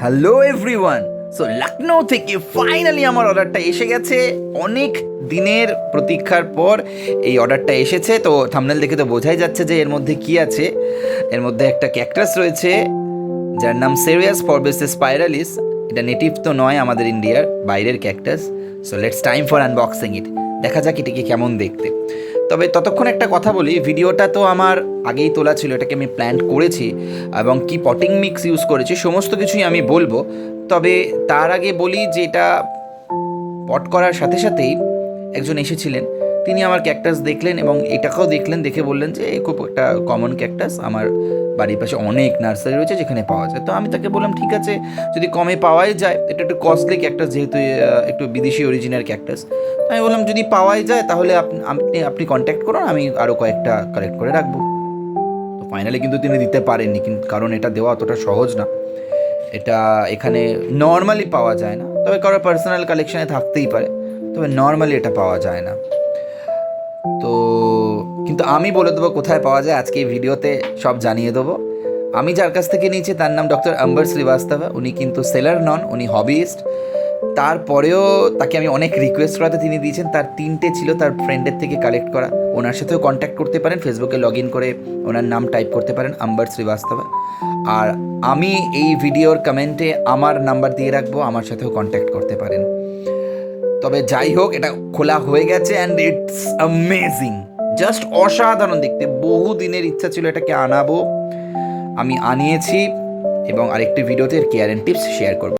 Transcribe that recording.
Hello everyone. So Lucknow থেকে finally আমার অর্ডারটা এসে গেছে। অনেক দিনের প্রতীক্ষার পর এই অর্ডারটা এসেছে। তো থাম্বনেল দেখে তো বোঝাই যাচ্ছে যে এর মধ্যে কি আছে। এর মধ্যে একটা ক্যাকটাস রয়েছে যার নাম সেরিয়াস ফরবেসিস স্পাইরালিস। এটা নেটিভ তো নয় আমাদের ইন্ডিয়ার, বাইরের cactus. So let's time for unboxing it. দেখা যাক এটাকে কেমন দেখতে। তবে ততক্ষণ একটা কথা বলি, ভিডিওটা তো আমার আগেই তোলা ছিল, এটাকে আমি প্ল্যান করেছি এবং কি পটিং মিক্স ইউজ করেছি সমস্ত কিছুই আমি বলবো। তবে তার আগে বলি যে এটা পট করার সাথে সাথেই একজন এসেছিলেন, তিনি আমার ক্যাকটাস দেখলেন এবং এটাকেও দেখলেন, দেখে বললেন যে এ খুব একটা কমন ক্যাকটাস, আমার বাড়ির পাশে অনেক নার্সারি রয়েছে যেখানে পাওয়া যায়। তো আমি তাকে বললাম ঠিক আছে, যদি কমে পাওয়াই যায়, এটা একটু কস্টলি ক্যাকটাস যেহেতু একটু বিদেশি অরিজিনাল ক্যাকটাস। আমি বললাম যদি পাওয়াই যায় তাহলে আপনি আপনি কন্ট্যাক্ট করুন, আমি আরও কয়েকটা কালেক্ট করে রাখবো। তো ফাইনালি কিন্তু তিনি দিতে পারেননি, কিন্তু কারণ এটা দেওয়া অতটা সহজ না। এটা এখানে নর্মালি পাওয়া যায় না, তবে কারো পার্সোনাল কালেকশানে থাকতেই পারে, তবে নর্মালি এটা পাওয়া যায় না। তো কিন্তু আমি বলে দেবো কোথায় পাওয়া যায়, আজকে এই ভিডিওতে সব জানিয়ে দেবো। আমি যার কাছ থেকে নিয়েছি তার নাম ডক্টর অম্বর শ্রীবাস্তবা। উনি কিন্তু সেলার নন, উনি হবিস্ট। তারপরেও তাকে আমি অনেক রিকোয়েস্ট করাতে তিনি দিয়েছেন। তার 3টে ছিল তার ফ্রেন্ডের থেকে কালেক্ট করা। ওনার সাথেও কন্ট্যাক্ট করতে পারেন, ফেসবুকে লগ ইন করে ওনার নাম টাইপ করতে পারেন, অম্বর শ্রীবাস্তবা। আর আমি এই ভিডিওর কমেন্টে আমার নাম্বার দিয়ে রাখবো, আমার সাথেও কন্ট্যাক্ট করতে পারেন। তবে যাই হোক, এটা খোলা হয়ে গেছে অ্যান্ড ইটস অ্যামেজিং, জাস্ট অসাধারণ দেখতে। বহু দিনের ইচ্ছা ছিল এটাকে আনাবো, আমি আনিয়েছি এবং আরেকটি ভিডিওতে এর কেয়ার অ্যান্ড টিপস শেয়ার করবো।